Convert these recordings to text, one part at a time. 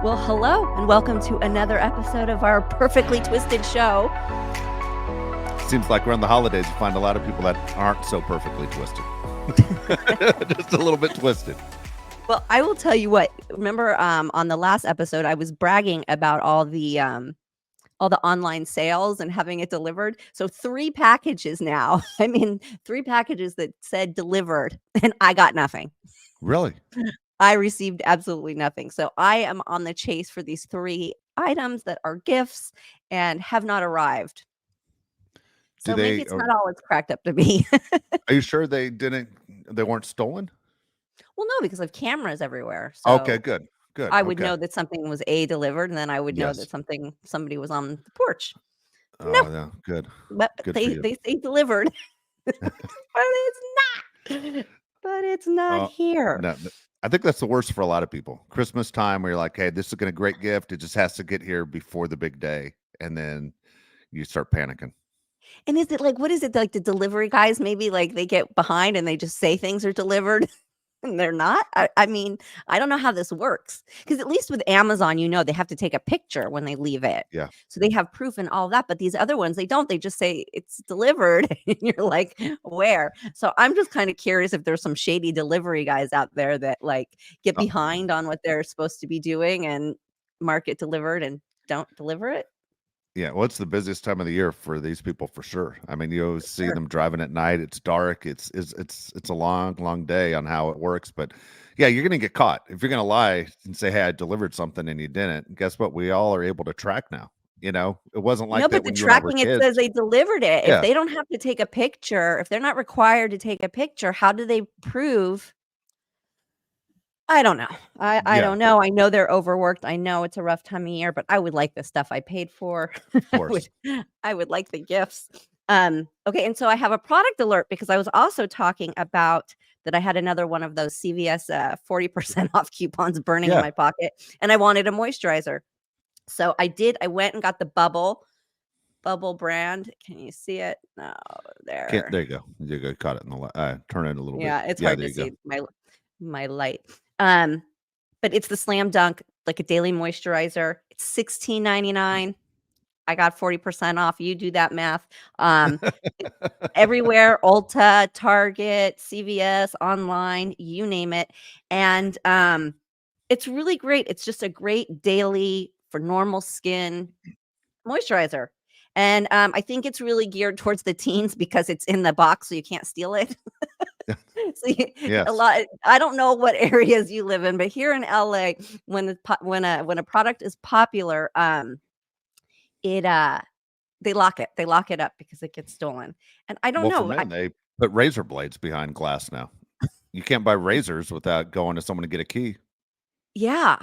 Well, hello, and welcome to another episode of our perfectly twisted show. Seems like around the holidays, you find a lot of people that aren't so perfectly twisted. Just a little bit twisted. Well, I will tell you what. Remember, on the last episode, I was bragging about all the online sales and having it delivered. So 3 packages now. I mean, 3 packages that said delivered, and I got nothing. Really? I received absolutely nothing. So I am on the chase for these 3 items that are gifts and have not arrived. Do So maybe they? it's not all it's cracked up to be. Are you sure they weren't stolen? Well, no, because I have cameras everywhere. Okay, So good, good. I would Okay. know that something was delivered, and then I would know that Yes. somebody was on the porch. No, Oh, yeah. Good. but Good for they you. they say delivered, but it's not. But it's not Uh, here. no, I think that's the worst for a lot of people. Christmas time, where you're like, "Hey, this is a great gift. It just has to get here before the big day," and then you start panicking. And is it like, what is it like the delivery guys? Maybe like they get behind and they just say things are delivered. And they're not? I mean, I don't know how this works because at least with Amazon, they have to take a picture when they leave it. Yeah. So they have proof and all that, but these other ones, they don't. They just say it's delivered, and you're like, "Where?" So I'm just kinda curious if there's some shady delivery guys out there that, like, get Uh, behind on what they're supposed to be doing and mark it delivered and don't deliver it? Yeah, well, it's the busiest time of the year for these people for sure. I mean, you always see Sure. them driving at night. It's dark. It's a long, long day on how it works. But yeah, you're gonna get caught if you're gonna lie and say, "Hey, I delivered something," and you didn't. Guess what? We all are able to track now. It wasn't No, like that but the when you and I were tracking, it says kids. they delivered it. If Yeah, they don't have to take a picture, if they're not required to take a picture, how do they prove? I don't know. I yeah, don't know. I know they're overworked. I know it's a rough time of year, but I would like the stuff I paid for. of I would course. I would like the gifts. Okay, and so I have a product alert because I was also talking about that I had another one of those CVS 40% off coupons burning in Yeah, my pocket, and I wanted a moisturizer. So I did. I went and got the Bubble brand. Can you see it? No, can't. there. There you go. You go. Caught it in the turn it a little bit. Yeah, it's Yeah, hard there to you go. see my light. Um, but it's the Slam Dunk, like a daily moisturizer. It's $16.99. I got 40% off. You do that math. It's everywhere, Ulta, Target, CVS, online, you name it. And it's really great. It's just a great daily for normal skin moisturizer. And I think it's really geared towards the teens because it's in the box, so you can't steal it. So a Yes. lot. I don't know what areas you live in, but here in LA, when a product is popular, it they lock it up because it gets stolen. And I don't Well, for know. men, they put razor blades behind glass now. You can't buy razors without going to someone to get a key. Yeah.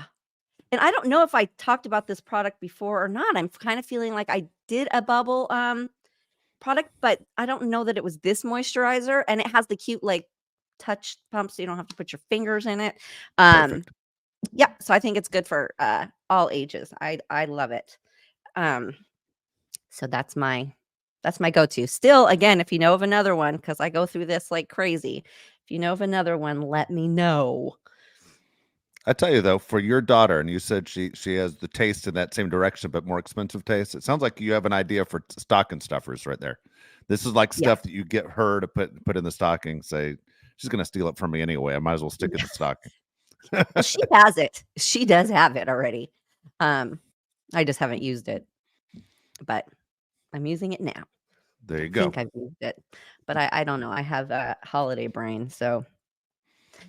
And I don't know if I talked about this product before or not. I'm kind of feeling like I did a bubble product, but I don't know that it was this moisturizer, and it has the cute like touch pump so you don't have to put your fingers in it. Um Perfect. Yeah, so I think it's good for, all ages. I love it. Um, so that's my go-to. Still, again, if you know of another one, because I go through this like crazy. If you know of another one, let me know. I tell you though, for your daughter, and you said she has the taste in that same direction, but more expensive taste. It sounds like you have an idea for stocking stuffers right there. This is like Yeah. stuff that you get her to put in the stocking. Say she's gonna steal it from me anyway. I might as well stick it in the stocking. Well, she has it. She does have it already. Um, I just haven't used it, but I'm using it now. There I you go. think I've used it, but I don't know. I have a holiday brain, so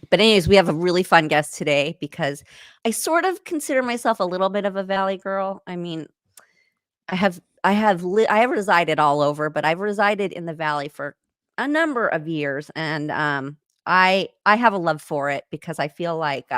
but anyways, we have a really fun guest today because I sort of consider myself a little bit of a valley girl. I mean, I have resided all over, but I've resided in the valley for a number of years, and I have a love for it because I feel like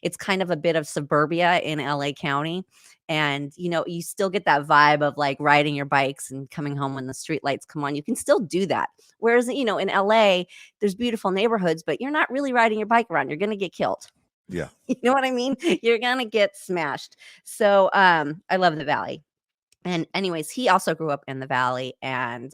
it's kind of a bit of suburbia in LA County, and you still get that vibe of like riding your bikes and coming home when the street lights come on. You can still do that. Whereas in LA, there's beautiful neighborhoods, but you're not really riding your bike around. You're gonna get killed. Yeah. You know what I mean? You're gonna get smashed. So I love the valley. And anyways, he also grew up in the valley, and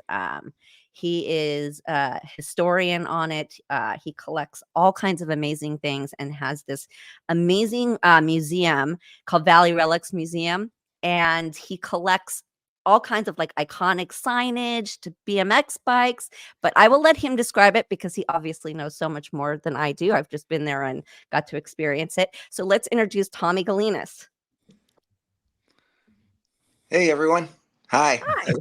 He is a historian on it. He collects all kinds of amazing things and has this amazing museum called Valley Relics Museum. And he collects all kinds of like iconic signage to BMX bikes, but I will let him describe it because he obviously knows so much more than I do. I've just been there and got to experience it. So let's introduce Tommy Gelinas. Hey everyone. Hi. Hi.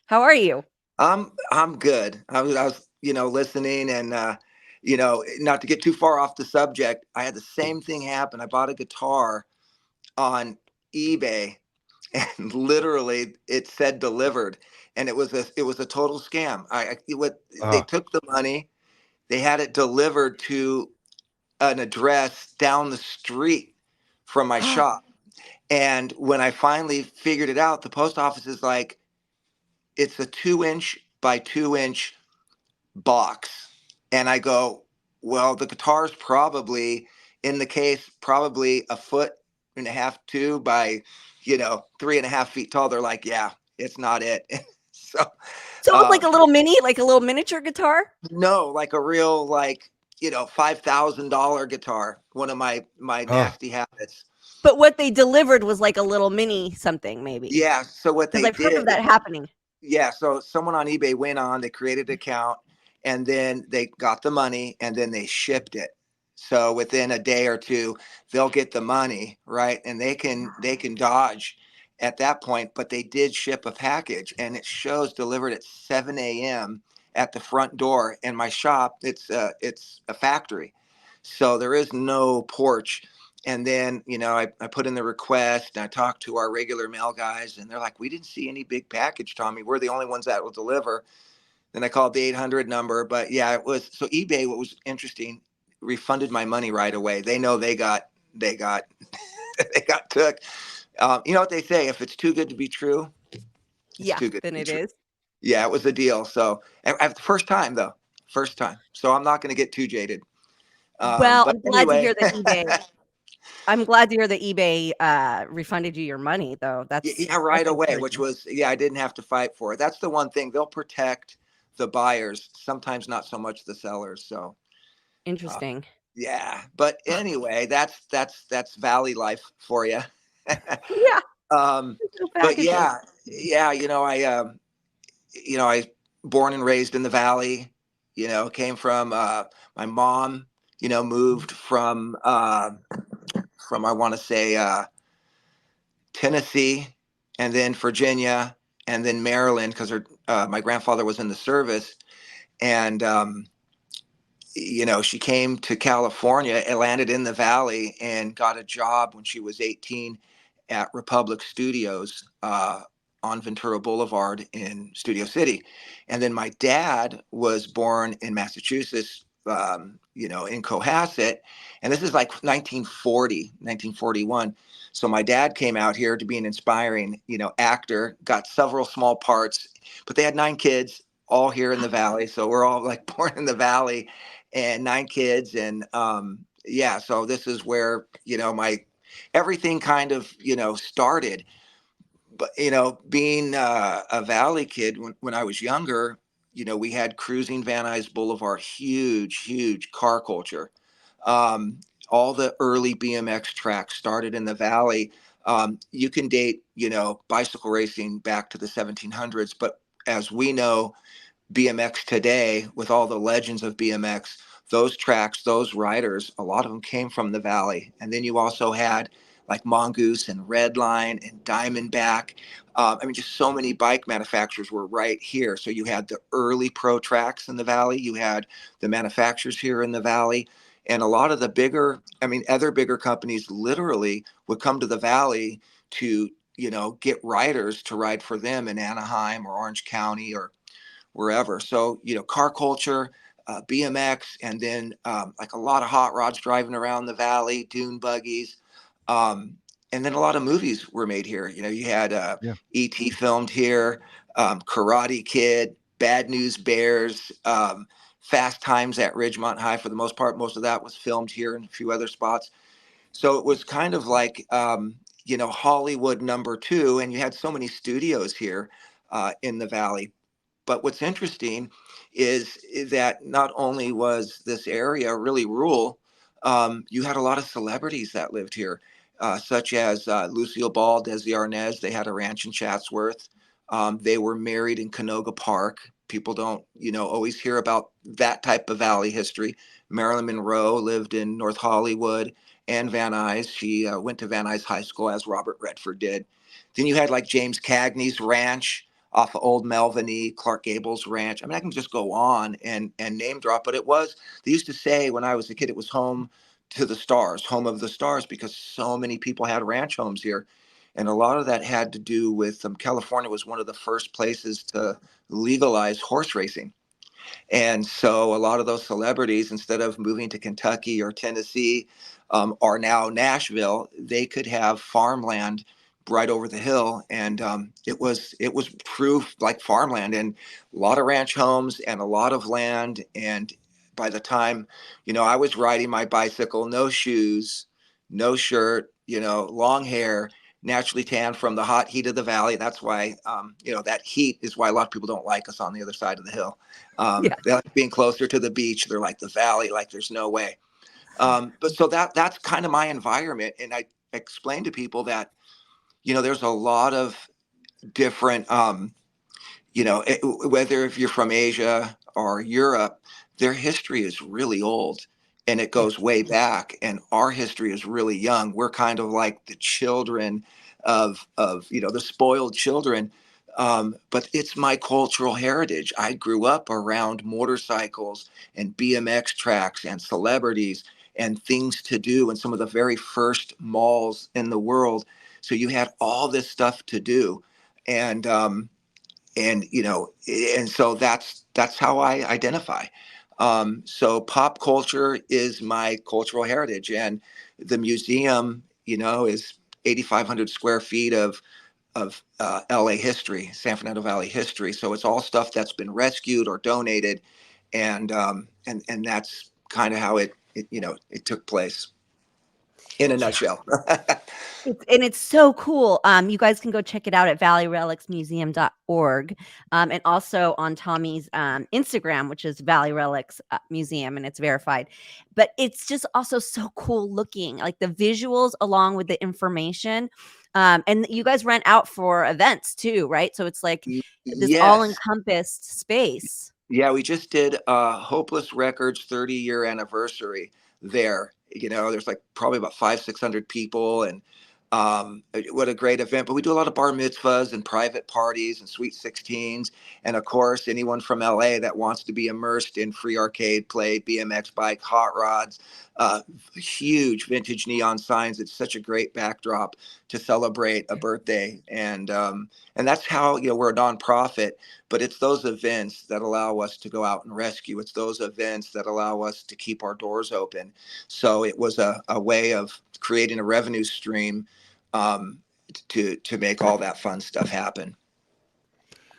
How are you? I'm good. I was listening and not to get too far off the subject, I had the same thing happen. I bought a guitar on eBay and literally it said delivered and it was a total scam. They Oh, took the money, they had it delivered to an address down the street from my shop. And when I finally figured it out, the post office is like, it's a 2-inch by 2-inch box. And I go, well, the guitar's probably in the case, probably a foot and a half, 2 by, 3.5 feet tall. They're like, yeah, it's not it. So, So it's like um, a little mini, like a little miniature guitar? no, like a real, like, $5,000 guitar, one of my oh, nasty habits. But what they delivered was like a little mini something maybe. Yeah. So what Because they I've heard of did, that happening. yeah, so someone on eBay went on, they created an account, and then they got the money, and then they shipped it. So within a day or two, they'll get the money, right? And they can dodge at that point, but they did ship a package, and it shows delivered at 7 a.m. at the front door. In my shop, it's a factory, so there is no porch. And then, I put in the request and I talked to our regular mail guys and they're like, we didn't see any big package, Tommy. We're the only ones that will deliver. Then I called the 800 number. But yeah, it was so eBay. What was interesting, refunded my money right away. They know they got, they got took. You know what they say? If it's too good to be true, it's Yeah, too good to then be it true. is. Yeah, it was a deal. So the first time though, first time. So I'm not going to get too jaded. Well, But I'm glad to anyway, hear that eBay refunded you your money though. Yeah, That's right away, which encouraging. was, yeah, I didn't have to fight for it. That's the one thing. They'll protect the buyers, sometimes not so much the sellers. So, uh, Interesting. yeah. But anyway, that's Valley life for you. Yeah, um, no but packaging. yeah, I born and raised in the Valley. Came from my mom. Moved from I want to say Tennessee, and then Virginia, and then Maryland, because my grandfather was in the service. And, she came to California and landed in the Valley and got a job when she was 18 at Republic Studios on Ventura Boulevard in Studio City. And then my dad was born in Massachusetts, in Cohasset. And this is like 1940, 1941. So my dad came out here to be an inspiring, actor, got several small parts, but they had 9 kids all here in the Valley. So we're all like born in the Valley and 9 kids. And yeah, so this is where, my everything kind of, started. But, being a Valley kid when I was younger, we had Cruising Van Nuys Boulevard, huge car culture. Um, all the early BMX tracks started in the Valley. You can date, bicycle racing back to the 1700s, but as we know, BMX today, with all the legends of BMX, those tracks, those riders, a lot of them came from the Valley. And then you also had like Mongoose and Redline and Diamondback. Just so many bike manufacturers were right here. So you had the early pro tracks in the Valley, you had the manufacturers here in the Valley. And a lot of the other bigger companies literally would come to the Valley to, get riders to ride for them in Anaheim or Orange County or wherever. So, car culture, BMX, and then like a lot of hot rods driving around the Valley, dune buggies. Um, and then a lot of movies were made here. You had yeah. E.T. filmed here, Karate Kid, Bad News Bears, Fast Times at Ridgemont High. For the most part, most of that was filmed here and a few other spots. So it was kind of like, Hollywood number two. And you had so many studios here in the Valley. But what's interesting is that not only was this area really rural, you had a lot of celebrities that lived here, such as Lucille Ball, Desi Arnaz. They had a ranch in Chatsworth. They were married in Canoga Park. People don't, always hear about that type of valley history. Marilyn Monroe lived in North Hollywood and Van Nuys. She went to Van Nuys High School, as Robert Redford did. Then you had like James Cagney's ranch off of Old Melviny, Clark Gable's ranch. I mean, I can just go on and name drop, but they used to say when I was a kid, it was home to the stars, home of the stars, because so many people had ranch homes here. And a lot of that had to do with California was one of the first places to legalize horse racing. And so a lot of those celebrities, instead of moving to Kentucky or Tennessee, are now Nashville. They could have farmland right over the hill, and it was proof like farmland, and a lot of ranch homes and a lot of land. And by the time, I was riding my bicycle, no shoes, no shirt, long hair, naturally tan from the hot heat of the valley. That's why, that heat is why a lot of people don't like us on the other side of the hill. Yeah. They like being closer to the beach. They're like the valley, like there's no way. But so that's kind of my environment. And I explain to people that, there's a lot of different, whether if you're from Asia or Europe, their history is really old and it Yeah. goes way back. And our history is really young. We're kind of like the children of the spoiled children. But it's my cultural heritage. I grew up around motorcycles and BMX tracks and celebrities and things to do and some of the very first malls in the world. So you had all this stuff to do. And and so that's how I identify. So pop culture is my cultural heritage, and the museum, is 8,500 square feet of LA history, San Fernando Valley history. So it's all stuff that's been rescued or donated, and that's kind of how it took place in a nutshell. And it's so cool. You guys can go check it out at valleyrelicsmuseum.org, and also on Tommy's Instagram, which is Valley Relics Museum, and it's verified. But it's just also so cool looking, like the visuals along with the information. And you guys rent out for events too, right? So it's like this all Yes. encompassed space. Yeah, we just did Hopeless Records 30-year anniversary there. There's like probably about 500-600 people, and what a great event. But we do a lot of bar mitzvahs and private parties and sweet 16s. And of course, anyone from LA that wants to be immersed in free arcade play, BMX bike, hot rods, huge vintage neon signs. It's such a great backdrop to celebrate a birthday. And that's how, we're a nonprofit. But it's those events that allow us to go out and rescue. It's those events that allow us to keep our doors open. So it was a way of creating a revenue stream to make all that fun stuff happen.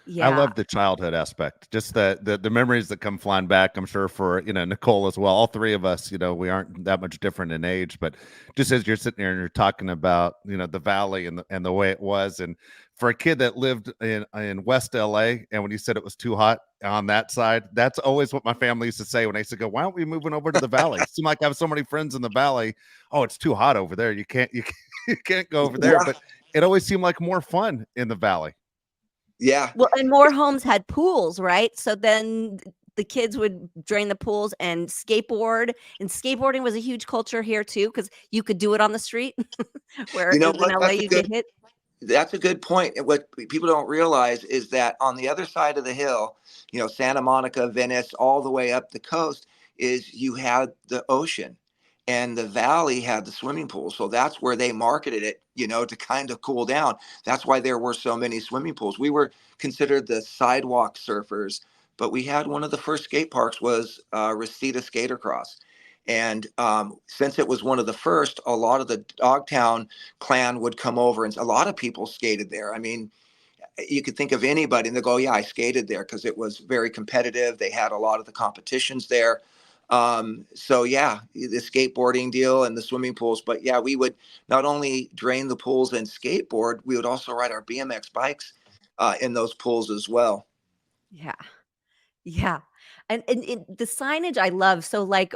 I Yeah. love the childhood aspect, just the memories that come flying back. I'm sure for Nicole as well. All three of us, we aren't that much different in age, but just as you're sitting there and you're talking about the valley and the way it was, and for a kid that lived in West LA, and when you said it was too hot on that side, that's always what my family used to say when I used to go, "Why aren't we moving over to the valley?" It seemed like I have so many friends in the valley. Oh, it's too hot over there. You can't go over there, Yeah, but it always seemed like more fun in the valley. yeah. Well, and more homes had pools, right? So then the kids would drain the pools and skateboard. And skateboarding was a huge culture here too, because you could do it on the street, where You know in what? LA you get hit. That's a good point. And what people don't realize is that on the other side of the hill, Santa Monica, Venice, all the way up the coast, is you had the ocean, and the valley had the swimming pool. So that's where they marketed it, to kind of cool down. That's why there were so many swimming pools. We were considered the sidewalk surfers, but we had one of the first skate parks was Reseda Skatercross. And since it was one of the first, a lot of the Dogtown clan would come over, and a lot of people skated there. I mean, you could think of anybody and they go, yeah, I skated there, because it was very competitive. They had a lot of the competitions there. So yeah, the skateboarding deal and the swimming pools. But yeah, we would not only drain the pools and skateboard, we would also ride our BMX bikes in those pools as well. Yeah. Yeah. And the signage I love. So like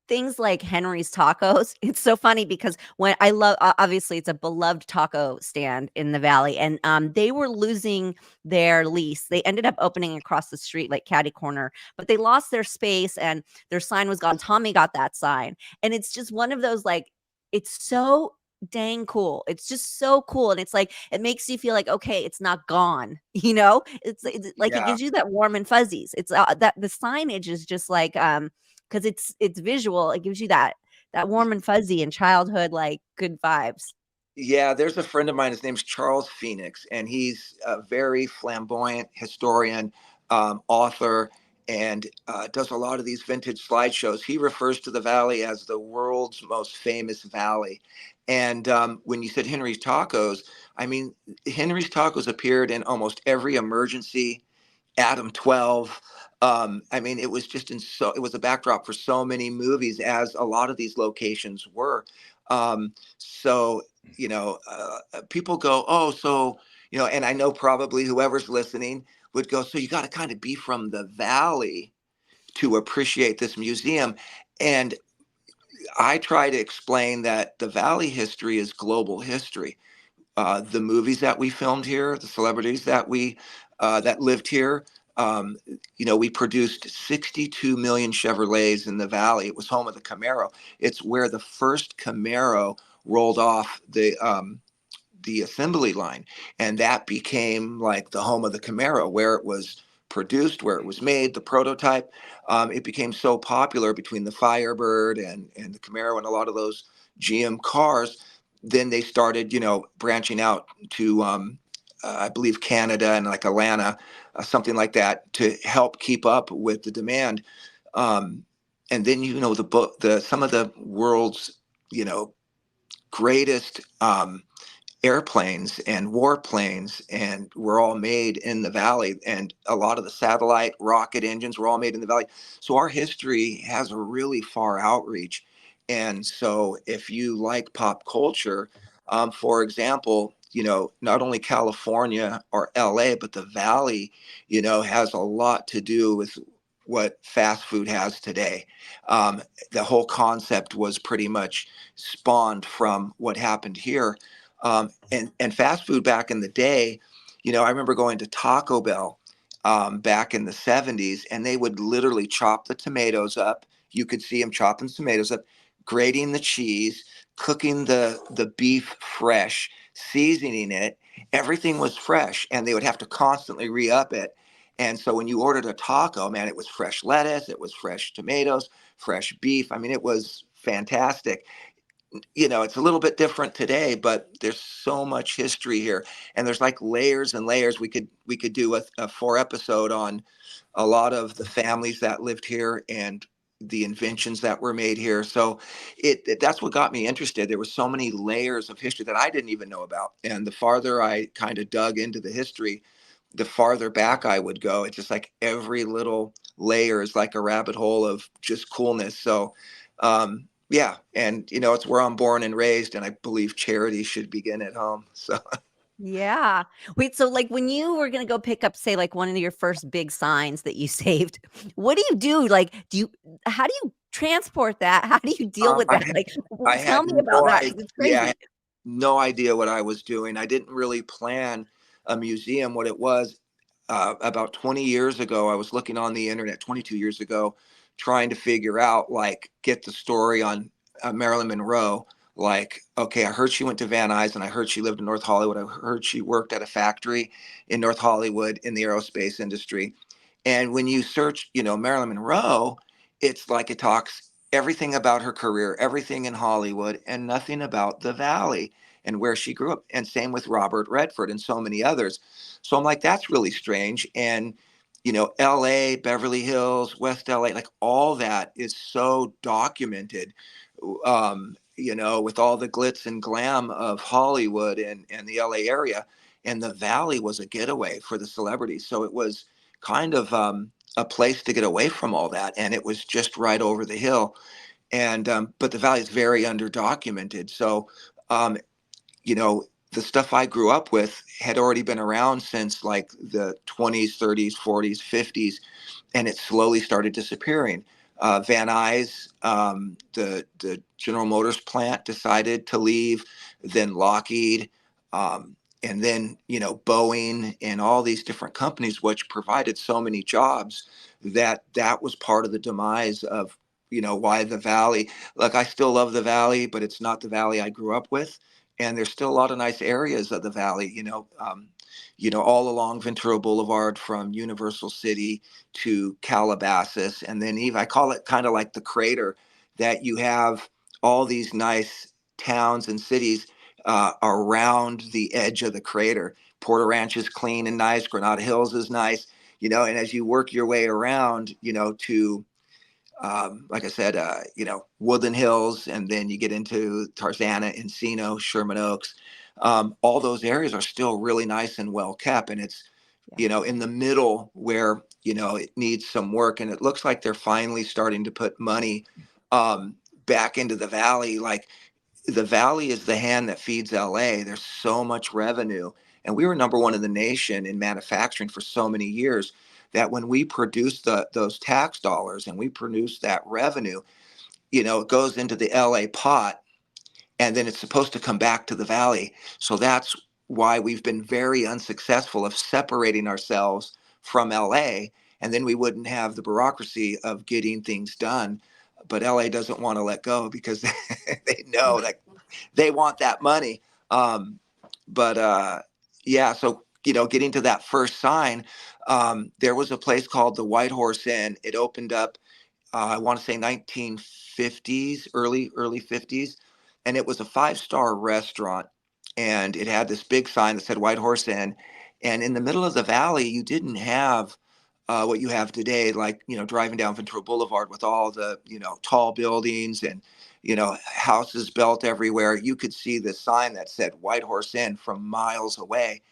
things like Henry's Tacos, it's so funny because when I love obviously it's a beloved taco stand in the valley, and they were losing their lease. They ended up opening across the street like catty corner, but they lost their space and their sign was gone. Tommy got that sign. And it's just one of those like it's so dang cool. It's just so cool, and it's like it makes you feel like okay, it's not gone. It's like it Yeah. gives you that warm and fuzzies. It's that the signage is just like because it's visual. It gives you that warm and fuzzy and childhood like good vibes. Yeah, there's a friend of mine. His name's Charles Phoenix, and he's a very flamboyant historian, author, and does a lot of these vintage slideshows. He refers to the valley as the world's most famous valley. And when you said Henry's Tacos, I mean, Henry's Tacos appeared in almost every emergency, Adam 12. I mean, it was just it was a backdrop for so many movies, as a lot of these locations were. So, people go, oh, so, and I know probably whoever's listening would go, so you got to kind of be from the valley to appreciate this museum. And I try to explain that the valley history is global history. The movies that we filmed here, the celebrities that lived here. Um, we produced 62 million Chevrolets in the valley. It was home of the Camaro. It's where the first Camaro rolled off the assembly line, and that became like the home of the Camaro, where it was produced, where it was made, the prototype. It became so popular between the Firebird and the Camaro and a lot of those GM cars. Then they started, branching out to, I believe, Canada and like Atlanta, something like that, to help keep up with the demand. Um, and then, the some of the world's, greatest airplanes and warplanes and were all made in the valley, and a lot of the satellite rocket engines were all made in the valley. So our history has a really far outreach. And so if you like pop culture, for example, not only California or LA, but the valley, has a lot to do with what fast food has today. The whole concept was pretty much spawned from what happened here. And fast food back in the day, I remember going to Taco Bell back in the 70s, and they would literally chop the tomatoes up. You could see them chopping tomatoes up, grating the cheese, cooking the beef fresh, seasoning it. Everything was fresh, and they would have to constantly re-up it. And so when you ordered a taco, man, it was fresh lettuce, it was fresh tomatoes, fresh beef. I mean, it was fantastic. It's a little bit different today, but there's so much history here, and there's like layers and layers. We could do a 4 episode on a lot of the families that lived here and the inventions that were made here. So that's what got me interested. There were so many layers of history that I didn't even know about, and the farther I kind of dug into the history, the farther back I would go. It's just like every little layer is like a rabbit hole of just coolness. So yeah, and it's where I'm born and raised, and I believe charity should begin at home. So Yeah. Wait, so like when you were gonna go pick up, say, like one of your first big signs that you saved, what do you do? Like, how do you transport that? How do you deal with I that? had Like, I tell had me about no that idea. because it's Yeah, I had crazy. no idea what I was doing. I didn't really plan a museum. What it was, about 20 years ago, I was looking on the internet, 22 years ago, trying to figure out, like, get the story on Marilyn Monroe. Like, okay, I heard she went to Van Nuys, and I heard she lived in North Hollywood. I heard she worked at a factory in North Hollywood in the aerospace industry. And when you search, Marilyn Monroe, it's like it talks everything about her career, everything in Hollywood, and nothing about the Valley and where she grew up. And same with Robert Redford and so many others. So I'm like, that's really strange. And, LA, Beverly Hills, West LA, like all that is so documented, with all the glitz and glam of Hollywood and the LA area. And the Valley was a getaway for the celebrities. So it was kind of a place to get away from all that. And it was just right over the hill. And but the Valley is very underdocumented. So, um, you know, the stuff I grew up with had already been around since like the 20s, 30s, 40s, 50s, and it slowly started disappearing. Van Nuys, the General Motors plant decided to leave, then Lockheed, and then Boeing and all these different companies, which provided so many jobs that was part of the demise of why the Valley. Like I still love the Valley, but it's not the Valley I grew up with, and there's still a lot of nice areas of the Valley. All along Ventura Boulevard from Universal City to Calabasas. And then even I call it kind of like the crater, that you have all these nice towns and cities around the edge of the crater. Porter Ranch is clean and nice. Granada Hills is nice, and as you work your way around, to like I said, Woodland Hills, and then you get into Tarzana, Encino, Sherman Oaks. All those areas are still really nice and well kept, and it's in the middle where it needs some work, and it looks like they're finally starting to put money back into the Valley. Like the Valley is the hand that feeds LA. There's so much revenue, and we were number one in the nation in manufacturing for so many years that when we produce those tax dollars and we produce that revenue, it goes into the LA pot, and then it's supposed to come back to the Valley. So that's why we've been very unsuccessful of separating ourselves from LA, and then we wouldn't have the bureaucracy of getting things done. But LA doesn't want to let go because they know that they want that money. But yeah, so getting to that first sign, there was a place called the White Horse Inn. It opened up, I want to say 1950s, early 50s, and it was a 5-star restaurant, and it had this big sign that said White Horse Inn. And in the middle of the Valley, you didn't have what you have today, like driving down Ventura Boulevard with all the tall buildings and houses built everywhere. You could see the sign that said White Horse Inn from miles away,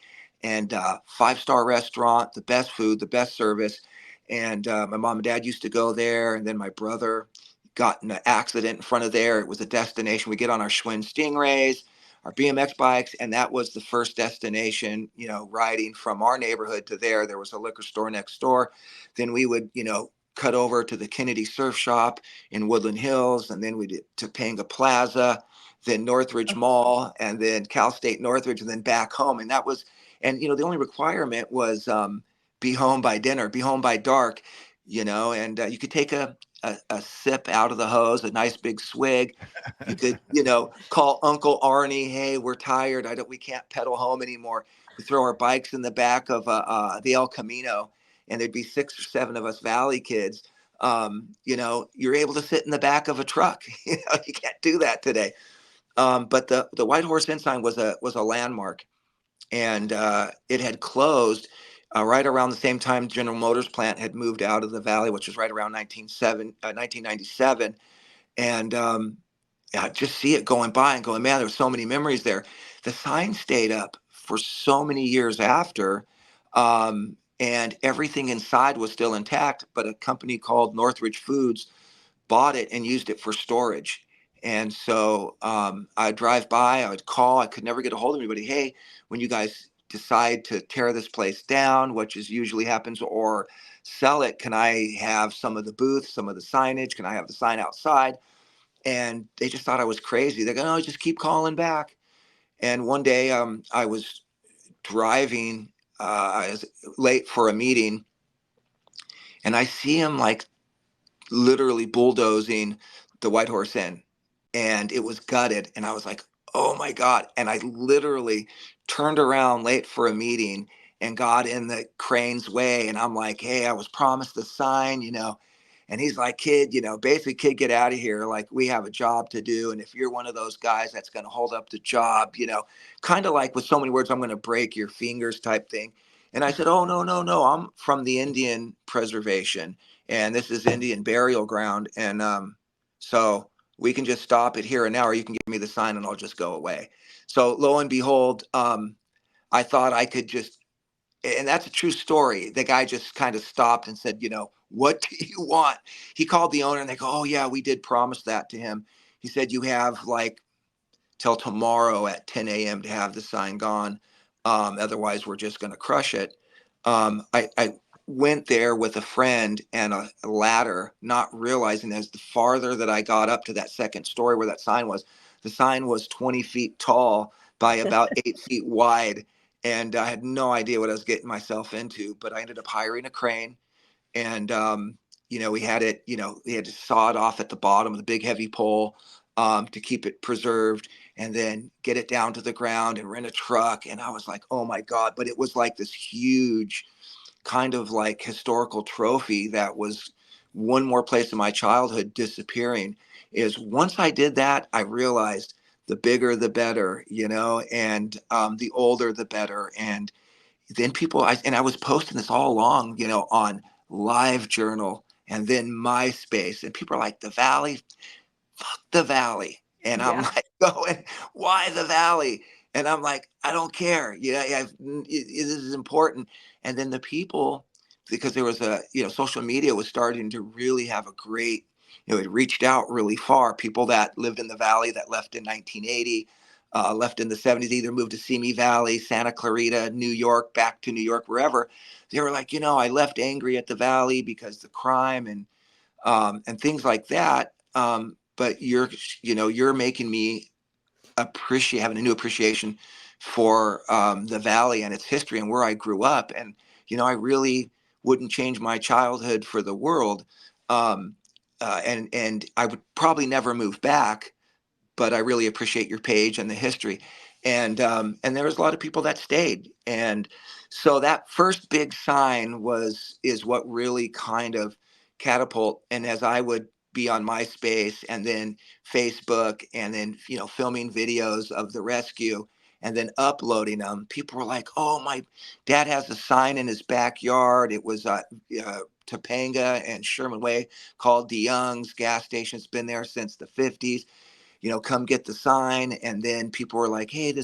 and 5-star restaurant, the best food, the best service. And my mom and dad used to go there, and then my brother got in an accident in front of there. It was a destination. We get on our Schwinn Stingrays, our BMX bikes, and that was the first destination, riding from our neighborhood to there. There was a liquor store next door. Then we would, cut over to the Kennedy Surf Shop in Woodland Hills, and then we did Topanga Plaza, then Northridge Mall, and then Cal State Northridge, and then back home. And that was, and the only requirement was be home by dinner, be home by dark, and you could take a sip out of the hose, a nice big swig. You could, call Uncle Arnie, hey, we're tired. We can't pedal home anymore. We throw our bikes in the back of the El Camino, and there'd be 6 or 7 of us Valley kids. You're able to sit in the back of a truck. You can't do that today. But the White Horse Inn sign was a landmark, and it had closed right around the same time General Motors plant had moved out of the Valley, which was right around 1997. And I just see it going by and going, man, there were so many memories there. The sign stayed up for so many years after, and everything inside was still intact, but a company called Northridge Foods bought it and used it for storage. And so I'd drive by, I would call, I could never get a hold of anybody. Hey, when you guys decide to tear this place down, which is usually happens, or sell it, can I have some of the booths, some of the signage? Can I have the sign outside? And they just thought I was crazy. They go, no, just keep calling back. And one day I was driving, I was late for a meeting, and I see him like literally bulldozing the White Horse Inn, and it was gutted. And I was like, oh my God. And I literally turned around late for a meeting and got in the crane's way. And I'm like, hey, I was promised the sign, And he's like, kid, basically, kid, get out of here. Like, we have a job to do. And if you're one of those guys that's going to hold up the job, kind of like with so many words, I'm going to break your fingers type thing. And I said, oh, no, no, no. I'm from the Indian preservation, and this is Indian burial ground. And so we can just stop it here and now, or you can give me the sign and I'll just go away. So lo and behold, I thought I could just, and that's a true story. The guy just kind of stopped and said, what do you want? He called the owner, and they go, oh yeah, we did promise that to him. He said, you have like till tomorrow at 10 a.m. to have the sign gone. Otherwise, we're just going to crush it. I went there with a friend and a ladder, not realizing as the farther that I got up to that second story where that sign was, the sign was 20 feet tall by about 8 feet wide. And I had no idea what I was getting myself into, but I ended up hiring a crane. And we had it, we had to saw it off at the bottom of the big heavy pole, to keep it preserved, and then get it down to the ground and rent a truck. And I was like, oh my God. But it was like this huge kind of like historical trophy that was one more place in my childhood disappearing. Is once I did that, I realized the bigger the better, and the older the better. And then I was posting this all along, on Live Journal and then MySpace, and people are like, the Valley, fuck the Valley. And I'm Yeah. like, going, why the Valley? And I'm like, I don't care. This is important. And then the people, because there was social media was starting to really have a great, it reached out really far. People that lived in the Valley that left in 1980, left in the 70s, either moved to Simi Valley, Santa Clarita, New York, back to New York, wherever. They were like, I left angry at the Valley because the crime and things like that. But you're making me having a new appreciation for the Valley and its history and where I grew up. And, I really wouldn't change my childhood for the world. And I would probably never move back, but I really appreciate your page and the history. And there was a lot of people that stayed. And so that first big sign is what really kind of catapult. And as I would be on MySpace and then Facebook and then, filming videos of the rescue and then uploading them, people were like, oh, my dad has a sign in his backyard. It was Topanga and Sherman Way, called DeYoung's gas station. It's been there since the 50s. Come get the sign. And then people were like, hey,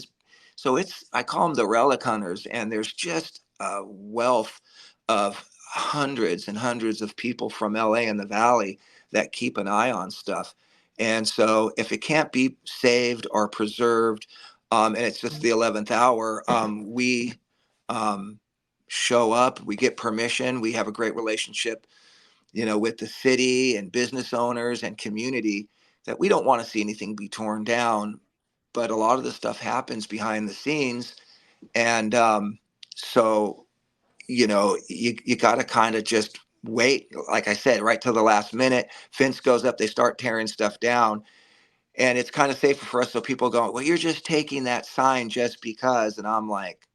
so I call them the relic hunters. And there's just a wealth of hundreds and hundreds of people from LA and the Valley that keep an eye on stuff. And so if it can't be saved or preserved, and it's just the 11th hour, we show up, we get permission, we have a great relationship, with the city and business owners and community, that we don't want to see anything be torn down. But a lot of the stuff happens behind the scenes. And so, you got to kind of just wait, like I said, right till the last minute. Fence goes up, they start tearing stuff down. And it's kind of safer for us. So people go, well, you're just taking that sign just because. And I'm like,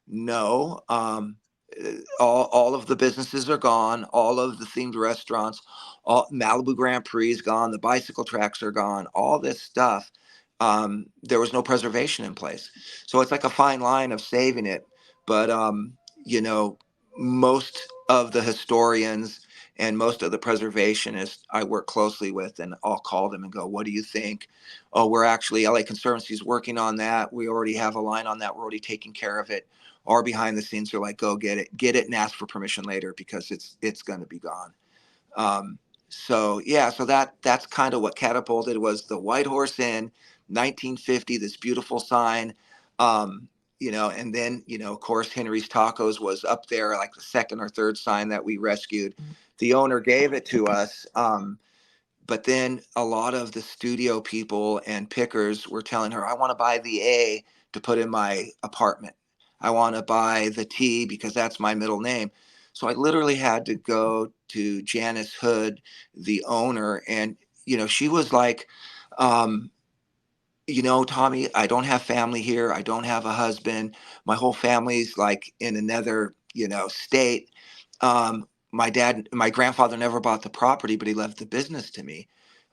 no, all of the businesses are gone. All of the themed restaurants, all Malibu Grand Prix is gone. The bicycle tracks are gone. All this stuff, there was no preservation in place. So it's like a fine line of saving it. But you know, most of the historians and most of the preservationists I work closely with, and I'll call them and go, "What do you think?" Oh, we're actually LA Conservancy is working on that. We already have a line on that. We're already taking care of it. Or behind the scenes are like, go get it and ask for permission later because it's going to be gone. So yeah, so that's kind of what catapulted. Was the White Horse Inn, 1950, this beautiful sign. And then, of course, Henry's Tacos was up there, like the second or third sign that we rescued. The owner gave it to us. But then a lot of the studio people and pickers were telling her, I want to buy the A to put in my apartment. I want to buy the T because that's my middle name. So I literally had to go to Janice Hood, the owner, and she was like, um, Tommy, I don't have family here. I don't have a husband. My whole family's like in another, state. My grandfather never bought the property, but he left the business to me.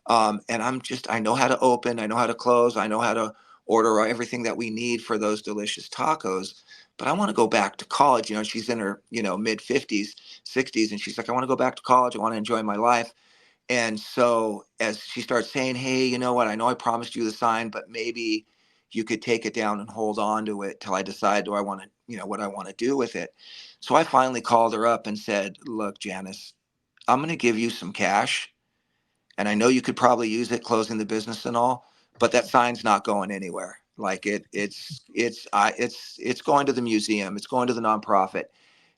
And I know how to open, I know how to close, I know how to order everything that we need for those delicious tacos. But I want to go back to college. She's in her, mid 50s, 60s. And she's like, I want to go back to college. I want to enjoy my life. And so as she starts saying, hey, you know what? I know I promised you the sign, but maybe you could take it down and hold on to it till I decide, do I want to, what I want to do with it. So I finally called her up and said, look, Janice, I'm going to give you some cash. And I know you could probably use it closing the business and all, but that sign's not going anywhere. Like it's going to the museum. It's going to the nonprofit.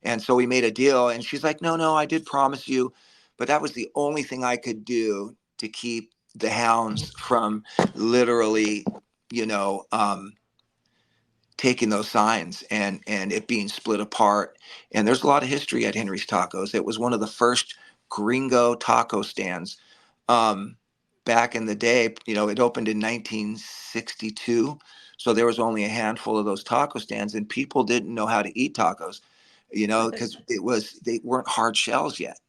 And so we made a deal, and she's like, no, I did promise you, but that was the only thing I could do to keep the hounds from literally, you know, taking those signs and it being split apart. And there's a lot of history at Henry's Tacos. It was one of the first gringo taco stands. Um, Back in the day, you know, it opened in 1962. So there was only a handful of those taco stands, and people didn't know how to eat tacos, you know, because they weren't hard shells yet.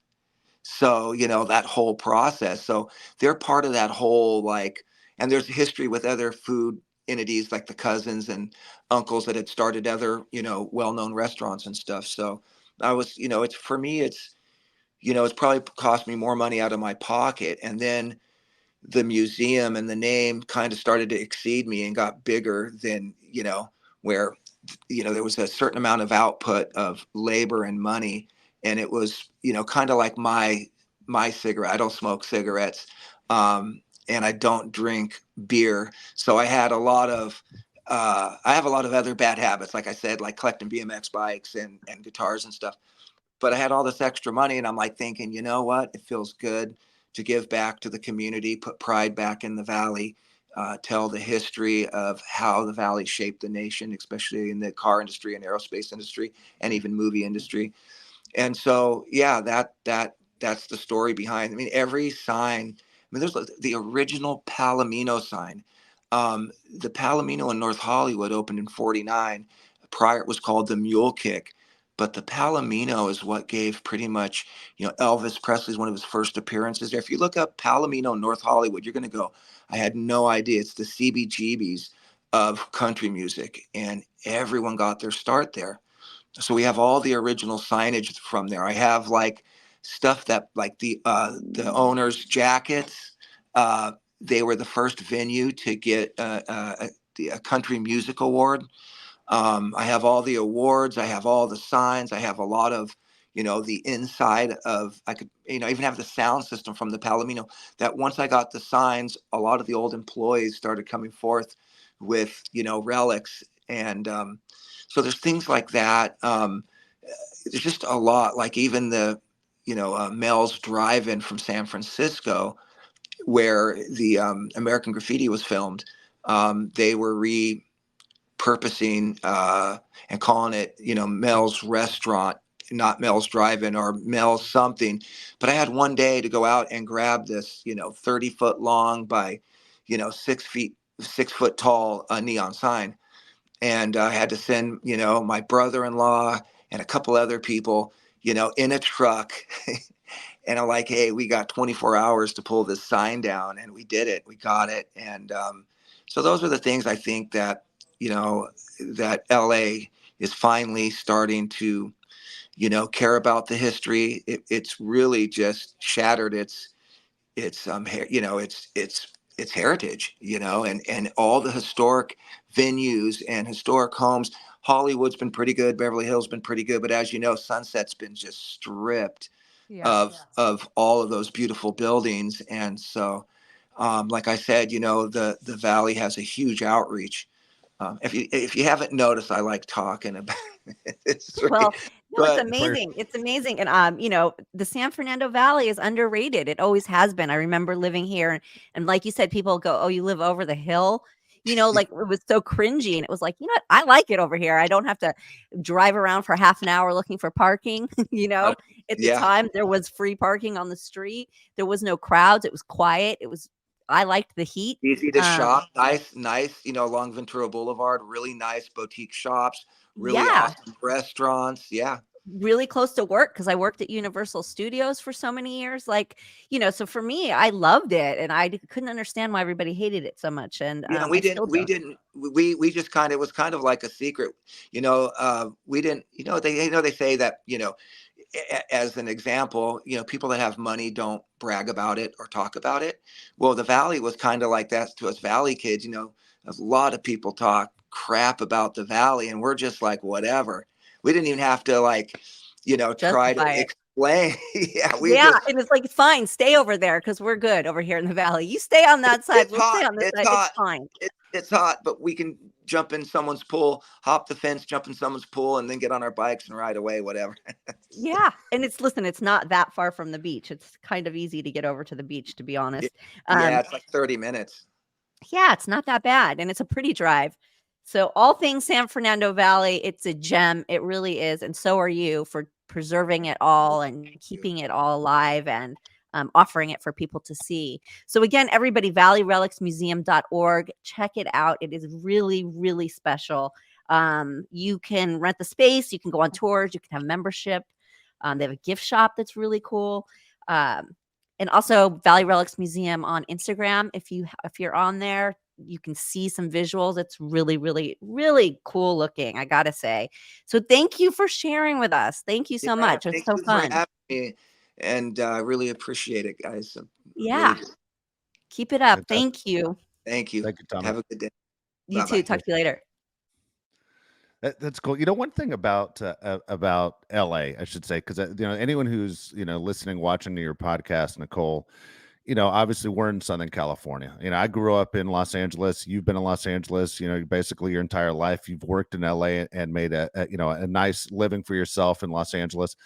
So, you know, that whole process. So they're part of that whole, like, and there's history with other food entities like the cousins and uncles that had started other, you know, well-known restaurants and stuff. So I was, you know, it's for me, it's, you know, it's probably cost me more money out of my pocket. And then the museum and the name kind of started to exceed me and got bigger than, you know, where, you know, there was a certain amount of output of labor and money. And it was, you know, kind of like my cigarette. I don't smoke cigarettes. And I don't drink beer. So I have a lot of other bad habits, like I said, like collecting BMX bikes and guitars and stuff. But I had all this extra money, and I'm like thinking, you know what? It feels good to give back to the community, put pride back in the Valley, tell the history of how the Valley shaped the nation, especially in the car industry and aerospace industry and even movie industry. And so, yeah, that's the story behind. I mean, every sign. I mean, there's the original Palomino sign. The Palomino in North Hollywood opened in '49. Prior, it was called the Mule Kick, but the Palomino is what gave pretty much, you know, Elvis Presley's one of his first appearances there. If you look up Palomino North Hollywood, you're going to go, I had no idea. It's the CBGBs of country music, and everyone got their start there. So we have all the original signage from there. I have like stuff that like the owners' jackets. They were the first venue to get a country music award. I have all the awards. I have all the signs. I have a lot of, you know, the inside of, I could, you know, even have the sound system from the Palomino. That once I got the signs, a lot of the old employees started coming forth with, you know, relics. And so there's things like that. There's just a lot, like even the, you know, Mel's Drive-In from San Francisco, where the American Graffiti was filmed. They were repurposing and calling it, you know, Mel's Restaurant, not Mel's Drive-In or Mel's something. But I had one day to go out and grab this, you know, 30-foot long by, you know, 6 foot tall neon sign. And I had to send, you know, my brother-in-law and a couple other people, you know, in a truck. And I'm like, hey, we got 24 hours to pull this sign down, and we did it. We got it. And so those are the things I think that, you know, that LA is finally starting to, you know, care about the history. It's really just shattered you know, it's heritage, you know, and all the historic venues and historic homes. Hollywood's been pretty good. Beverly Hills been pretty good, but as you know, Sunset's been just stripped Yeah. of all of those beautiful buildings. And so, like I said, you know, the Valley has a huge outreach. If you haven't noticed, I like talking about it's Well, no, it's but amazing. It's amazing. And you know, the San Fernando Valley is underrated. It always has been. I remember living here and like you said, people go, "Oh, you live over the hill." You know, like it was so cringy and it was like, you know what? I like it over here. I don't have to drive around for half an hour looking for parking, you uh, know. At the yeah, time there was free parking on the street. There was no crowds. It was quiet. It was I liked the heat. easy to shop, nice, you know, along Ventura Boulevard, really nice boutique shops, really Yeah. awesome restaurants. Yeah. Really close to work because I worked at Universal Studios for so many years. Like, you know, so for me, I loved it and couldn't understand why everybody hated it so much. And Yeah, I still don't. we just kind of, it was kind of like a secret, you know. We didn't, you know, they say that, you know, as an example, you know, people that have money don't brag about it or talk about it. Well, the Valley was kind of like that to us Valley kids. You know, a lot of people talk crap about the Valley, and we're just like, whatever. We didn't even have to, like, you know, try to Justify it. Lane. Yeah, we Yeah, just and it's like, "Fine, stay over there because we're good over here in the valley. You stay on that side, it's we'll stay hot. on this It's side, it's hot. fine." It's hot, but we can jump in someone's pool, hop the fence, jump in someone's pool, and then get on our bikes and ride away, whatever. Yeah, and it's not that far from the beach. It's kind of easy to get over to the beach, to be Yeah, honest. yeah, Um, it's like 30 minutes. yeah, it's not that bad, and it's a pretty drive. So all things San Fernando Valley, it's a gem. It really is, and so are you for preserving it all and Thank you. keeping it all alive and offering it for people to see. So again, everybody, valleyrelicsmuseum.org. Check it out. It is really, really special. You can rent the space. You can go on tours. You can have membership. They have a gift shop that's really cool. Um, and also Valley Relics Museum on Instagram. If you're on there, you can see some visuals. It's really, really, really cool looking, I gotta say. So thank you for sharing with us. Thank you so Yeah, much. It's thank so you for fun. having me, and I really appreciate it, guys. Really Yeah, do. keep it up. Fantastic. Thank you. Thank you. Thank you, Tommy. Have a good day. You Bye too. bye. Talk to you later. That's cool. One thing about LA, I should say, because anyone who's listening, watching to your podcast, Nicole, obviously we're in Southern California. I grew up in Los Angeles. You've been in Los Angeles. Basically your entire life. You've worked in LA and made a nice living for yourself in Los Angeles.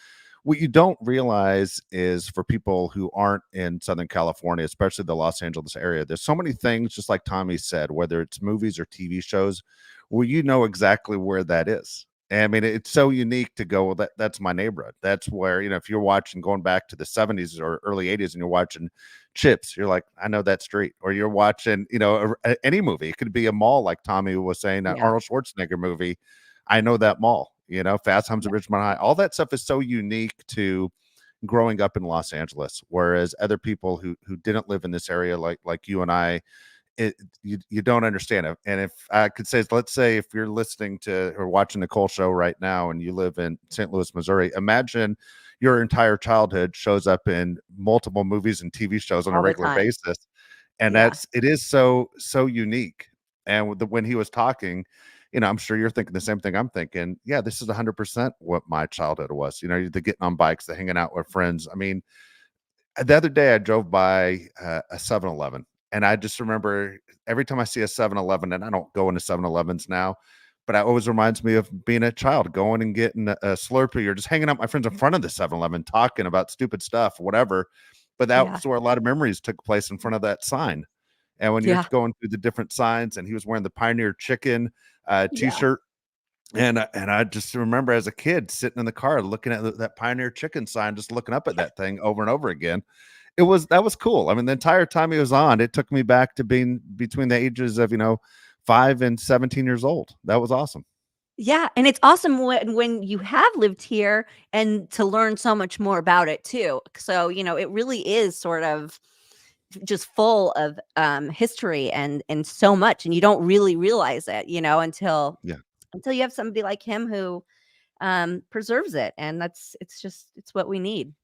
What you don't realize is for people who aren't in Southern California, especially the Los Angeles area, there's so many things, just like Tommy said, whether it's movies or TV shows, where you know exactly where that is. And I mean, it's so unique to go, well, that's my neighborhood. That's where, if you're watching going back to the 70s or early 80s and you're watching Chips, you're like, I know that street. Or you're watching, any movie. It could be a mall, like Tommy was saying, an Yeah. Arnold Schwarzenegger movie. I know that mall. Fast Times at Yeah. Ridgemont High. All that stuff is so unique to growing up in Los Angeles, whereas other people who didn't live in this area, like you and I, you don't understand it. And if I could say, let's say if you're listening to or watching Nicole show right now and you live in St. Louis, Missouri, imagine your entire childhood shows up in multiple movies and TV shows on a All the regular time. basis, and Yeah. it is so unique. And when he was talking, I'm sure you're thinking the same thing I'm thinking. Yeah, this is 100% what my childhood was. The getting on bikes, the hanging out with friends. I mean, the other day I drove by a 7-Eleven, and I just remember every time I see a 7-Eleven, and I don't go into 7-Elevens now, but it always reminds me of being a child, going and getting a Slurpee or just hanging out with my friends in front of the 7-Eleven, talking about stupid stuff, whatever. But Yeah. that's where a lot of memories took place, in front of that sign. And when you're Yeah. going through the different signs, and he was wearing the Pioneer Chicken Yeah. t-shirt, and I just remember as a kid sitting in the car looking at that Pioneer Chicken sign, just looking up at that thing over and over again. That was cool. I mean, the entire time he was on, it took me back to being between the ages of 5 and 17 years old. That was awesome. Yeah, and it's awesome when you have lived here and to learn so much more about it too. So, it really is sort of just full of history and so much, and you don't really realize it, Yeah. until you have somebody like him who preserves it, and it's what we need.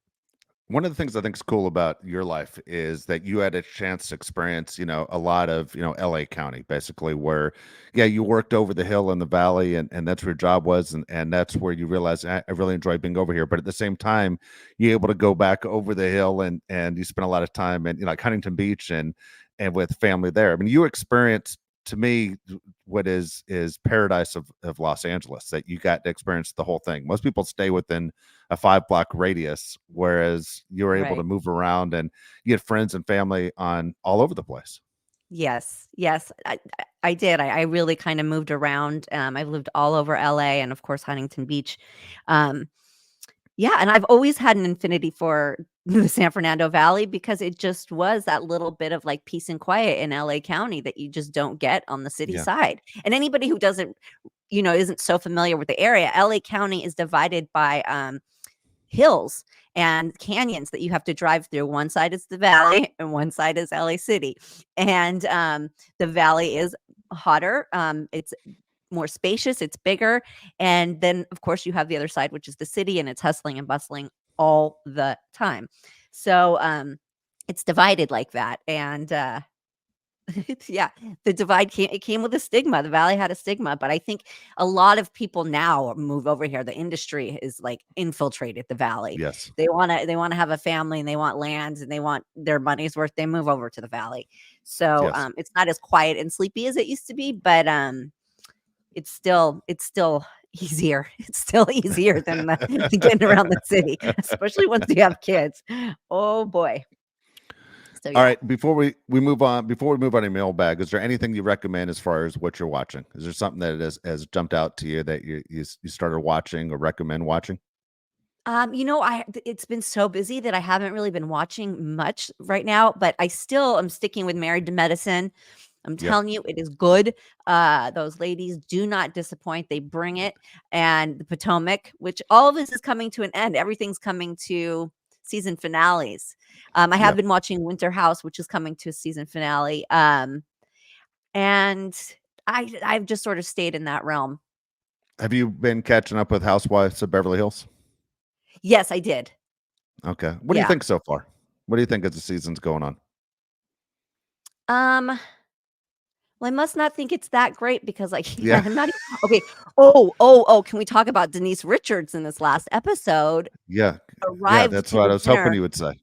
One of the things I think is cool about your life is that you had a chance to experience, a lot of, LA County, basically, where, yeah, you worked over the hill in the valley, and that's where your job was. And that's where you realized, I really enjoy being over here. But at the same time, you're able to go back over the hill, and you spend a lot of time in, like Huntington Beach and with family there. I mean, you experienced, to me, what is paradise of Los Angeles, that you got to experience the whole thing. Most people stay within a 5 block radius, whereas you were able to Right. move around, and you had friends and family on all over the place. Yes, yes, I did. I really kind of moved around. I've lived all over LA and of course Huntington Beach. Um, yeah, and I've always had an infinity for the San Fernando Valley because it just was that little bit of like peace and quiet in LA County that you just don't get on the city Yeah. side. And anybody who doesn't, isn't so familiar with the area, LA County is divided by hills and canyons that you have to drive through. One side is the valley and one side is LA City. And the valley is hotter. It's more spacious, it's bigger. And then, of course, you have the other side, which is the city, and it's hustling and bustling all the time. So it's divided like that. And Yeah, the divide came with a stigma. The valley had a stigma, but I think a lot of people now move over here. The industry is like infiltrated the valley. Yes. They wanna have a family and they want lands and they want their money's worth. They move over to the valley. So Yes. it's not as quiet and sleepy as it used to be, but it's still easier. It's still easier than getting around the city, especially once you have kids. Oh boy. So All yeah. right. Before we move on to mailbag, is there anything you recommend as far as what you're watching? Is there something that has jumped out to you that you started watching or recommend watching? It's been so busy that I haven't really been watching much right now, but I still am sticking with Married to Medicine. I'm Yep. telling you, it is good. Those ladies do not disappoint. They bring it. And the Potomac, which all of this is coming to an end. Everything's coming to season finales. I have Yep. been watching Winter House, which is coming to a season finale. And I've just sort of stayed in that realm. Have you been catching up with Housewives of Beverly Hills? Yes, I did. Okay. What do you Yeah. think so far? What do you think as the season's going on? Um, Well, I must not think it's that great because, like, Yeah. I'm not okay. Oh, can we talk about Denise Richards in this last episode? Yeah. Yeah. Arrived That's to what the I was hoping dinner you would say.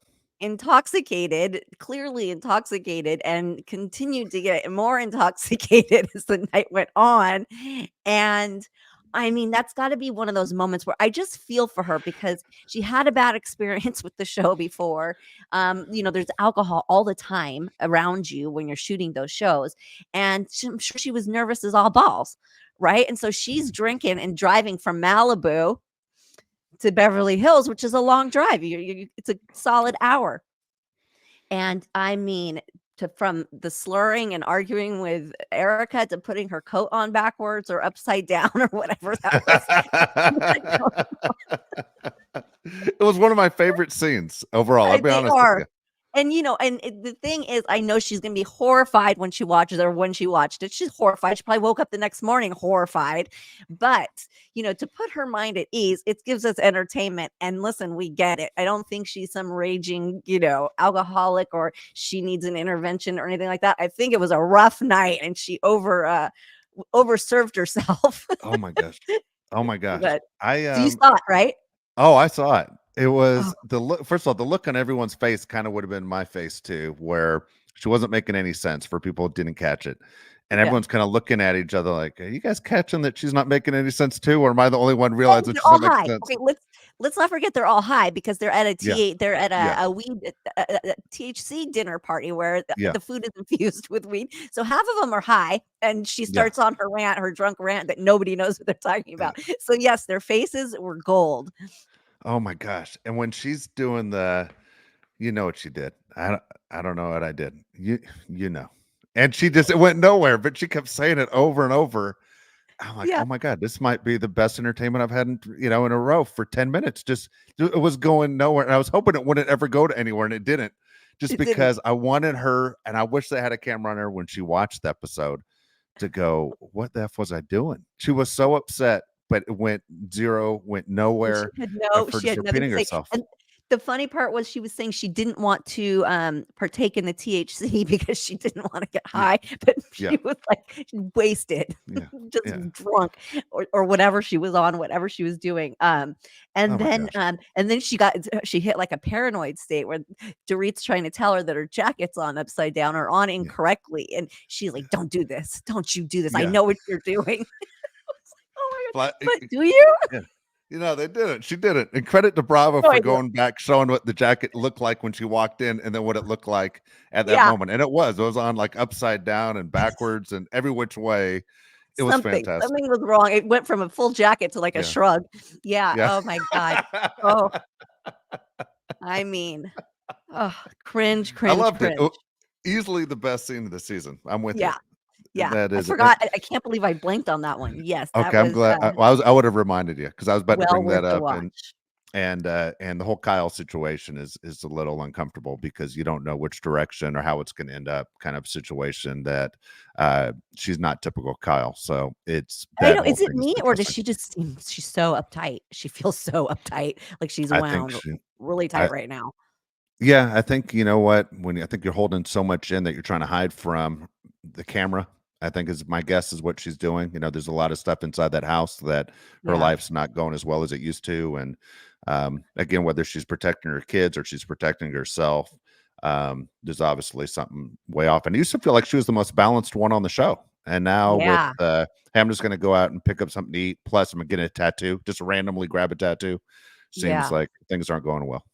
intoxicated, clearly intoxicated, and continued to get more intoxicated as the night went on. And I mean, that's got to be one of those moments where I just feel for her because she had a bad experience with the show before. There's alcohol all the time around you when you're shooting those shows. And I'm sure she was nervous as all balls. Right. And so she's drinking and driving from Malibu to Beverly Hills, which is a long drive. It's a solid hour. And I mean, from the slurring and arguing with Erica to putting her coat on backwards or upside down or whatever that was. It was one of my favorite scenes overall. I'll be They honest with are. you. And, the thing is, I know she's gonna be horrified when she watches it or when she watched it. She's horrified. She probably woke up the next morning horrified. But, to put her mind at ease, it gives us entertainment. And listen, we get it. I don't think she's some raging, alcoholic or she needs an intervention or anything like that. I think it was a rough night and she overserved herself. Oh my gosh. Oh my gosh. But I so you saw it, right? Oh, I saw it. It Oh, was the look. First of all, the look on everyone's face kind of would have been my face too, where she wasn't making any sense for people who didn't catch it. And yeah. everyone's kind of looking at each other like, are you guys catching that she's not making any sense too? Or am I the only one Oh, realizing they're she's not all making high. sense? Okay, let's not forget they're all high because they're at a Yeah. they're at Yeah. a weed a THC dinner party where Yeah. the food is infused with weed. So half of them are high, and she Yeah. starts on her drunk rant that nobody knows what they're talking Yeah. about. So yes, their faces were gold. Oh my gosh. And when she's doing you know what she did. I don't know what I did. You know. And she just it went nowhere, but she kept saying it over and over. I'm like, Yeah, oh my God, this might be the best entertainment I've had in a row for 10 minutes. Just it was going nowhere. And I was hoping it wouldn't ever go to anywhere, and it didn't. Just it didn't. because I wanted her, and I wish they had a camera on her when she watched the episode to go, what the F was I doing? She was so upset, but it went zero, went And nowhere of her she just had nothing to repeating say. herself. And the funny part was she was saying she didn't want to partake in the THC because she didn't want to get Yeah. high, but Yeah. she was like wasted, Yeah. just Yeah. drunk or whatever she was on, whatever she was doing. Oh And my then gosh. she hit like a paranoid state where Dorit's trying to tell her that her jacket's on upside down or on Yeah. incorrectly. And she's like, don't do this. Don't you do this. I Yeah. know what you're doing. I was like, oh my God. But But do you? yeah. They did it. She did it. And credit to Bravo No for idea. going back, showing what the jacket looked like when she walked in and then what it looked like at that Yeah. moment. And it was on like upside down and backwards and every which way. It was fantastic. Something was wrong. It went from a full jacket to like a Yeah. shrug. Yeah. Yeah. Oh my God. Oh, I mean, oh, cringe, I cringe, loved it. cringe. Easily the best scene of the season. I'm with you. Yeah. Yeah. That I is forgot. I can't believe I blanked on that one. Yes, that okay. I'm was glad. I would have reminded you because I was about to well bring that worth the up, and watch. and the whole Kyle situation is a little uncomfortable because you don't know which direction or how it's going to end up, kind of situation that she's not typical Kyle, so it's I that know. whole Is it thing is me or does interesting. she just seem she's so uptight? She feels so uptight, like she's I think wound really I tight right now. yeah, I think you know what, when I think you're holding so much in that you're trying to hide from the camera, I think, is my guess, is what she's doing. There's a lot of stuff inside that house that her Yeah. life's not going as well as it used to. And again, whether she's protecting her kids or she's protecting herself, there's obviously something way off. And I used to feel like she was the most balanced one on the show. And now with, Yeah. hey, I'm just going to go out and pick up something to eat. Plus, I'm going to get a tattoo, just randomly grab a tattoo. Seems Yeah. like things aren't going well.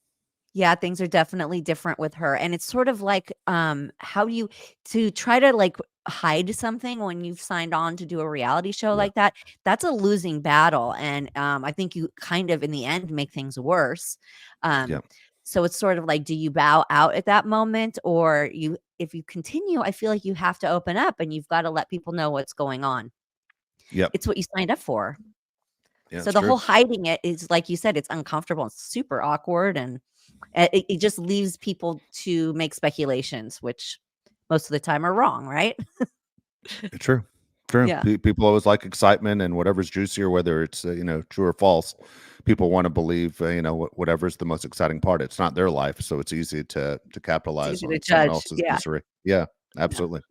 Yeah, things are definitely different with her, and it's sort of like, how do you to try to, like, hide something when you've signed on to do a reality show Yeah. like that, that's a losing battle, and, I think you kind of, in the end, make things worse. Yeah. So it's sort of like, do you bow out at that moment, or if you continue, I feel like you have to open up, and you've gotta let people know what's going on. Yep. It's what you signed up for. Yeah, So it's the true. whole hiding it is, like you said, it's uncomfortable, it's super awkward, and it just leaves people to make speculations, which most of the time are wrong, right? True. True. Yeah, People always like excitement, and whatever's juicier, whether it's true or false, people want to believe whatever's the most exciting part. It's not their life, so it's easy to it's capitalize easy to on someone judge. else's Yeah, misery. Yeah, yeah. absolutely.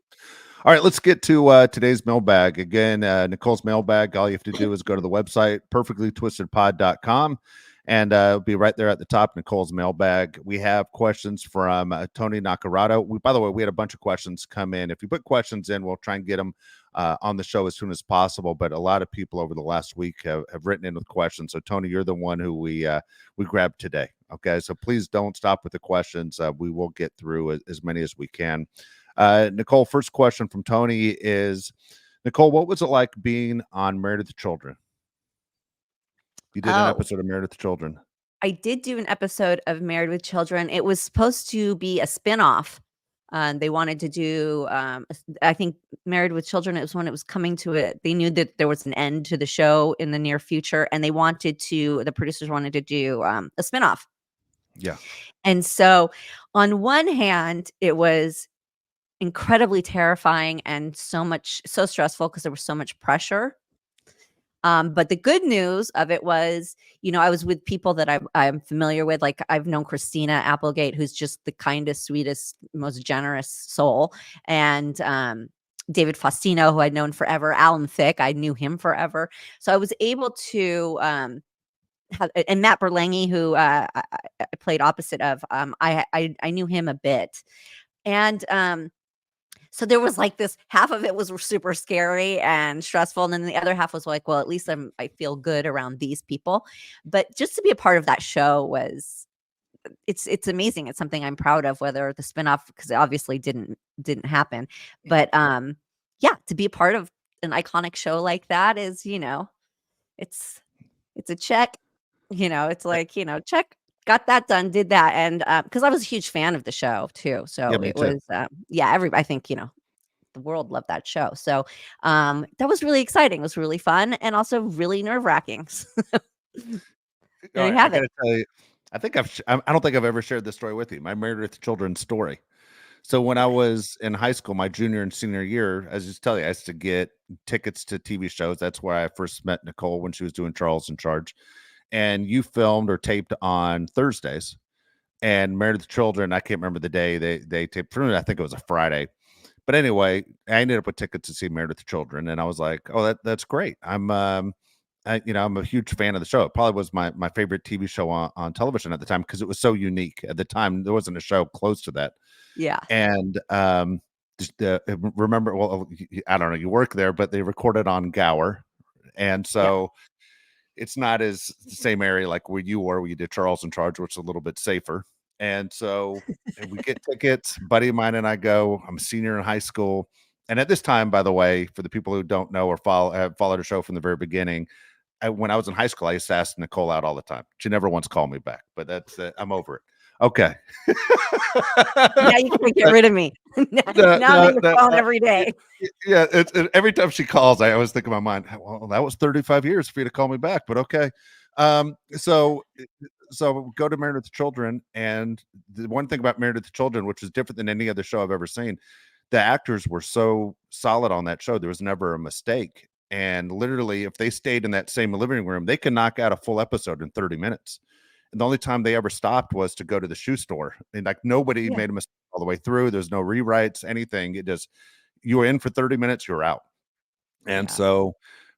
All right, let's get to today's mailbag. Again, Nicole's mailbag. All you have to do is go to the website, perfectlytwistedpod.com, and it'll be right there at the top, Nicole's mailbag. We have questions from Tony Nakarado. By the way, we had a bunch of questions come in. If you put questions in, we'll try and get them on the show as soon as possible. But a lot of people over the last week have written in with questions. So, Tony, you're the one who we grabbed today. Okay, so please don't stop with the questions. We will get through as many as we can. Nicole, first question from Tony is, Nicole, what was it like being on Married with Children? You did an Oh, episode of Married with Children. I did do an episode of Married with Children. It was supposed to be a spinoff. They wanted to do, I think, Married with Children. It was when it was coming to it. They knew that there was an end to the show in the near future, and the producers wanted to do a spinoff. Yeah. And so, on one hand, it was incredibly terrifying and so stressful because there was so much pressure. But the good news of it was, I was with people that I'm familiar with. Like, I've known Christina Applegate, who's just the kindest, sweetest, most generous soul, and David Faustino, who I'd known forever. Alan Thicke, I knew him forever. So I was able to and Matt Berlangi, who I played opposite of. I knew him a bit, and so there was like this half of it was super scary and stressful, and then the other half was like, well, at least I feel good around these people. But just to be a part of that show it's amazing. It's something I'm proud of, whether the spinoff, because it obviously didn't happen. But yeah, to be a part of an iconic show like that is, it's a check. It's like, check, got that done, did that. And because I was a huge fan of the show too. So Yeah, me it too. was yeah, I think, the world loved that show. So that was really exciting. It was really fun and also really nerve-wracking. There All you right, I have got it. to tell you, I don't think I've ever shared this story with you. My Married with Children story. So when I was in high school, my junior and senior year, as I just tell you, I used to get tickets to TV shows. That's where I first met Nicole, when she was doing Charles in Charge. And you filmed or taped on Thursdays. And Married with Children, I can't remember the day they taped. For me, I think it was a Friday. But anyway, I ended up with tickets to see Married with Children, and I was like, "Oh, that's great." I'm I'm a huge fan of the show. It probably was my favorite TV show on television at the time, because it was so unique. At the time, there wasn't a show close to that. Yeah. And remember, well, I don't know, you work there, but they recorded on Gower, and Yeah. so it's not as the same area like where you were, where you did Charles in Charge, which is a little bit safer. And so we get tickets, buddy of mine and I go. I'm a senior in high school. And at this time, by the way, for the people who don't know or have followed the show from the very beginning, when I was in high school, I used to ask Nicole out all the time. She never once called me back, but that's I'm over it. Okay. Now you can't get rid of me. Now I'm in your phone every day. Yeah, every time she calls, I always think in my mind, well, that was 35 years for you to call me back, but okay. So go to Married with Children, and the one thing about Married with Children, which is different than any other show I've ever seen, the actors were so solid on that show. There was never a mistake. And literally, if they stayed in that same living room, they could knock out a full episode in 30 minutes. And the only time they ever stopped was to go to the shoe store. And like, nobody Yeah. made a mistake all the way through. There's no rewrites, anything. It just, You were in for 30 minutes, you were out. And Yeah. so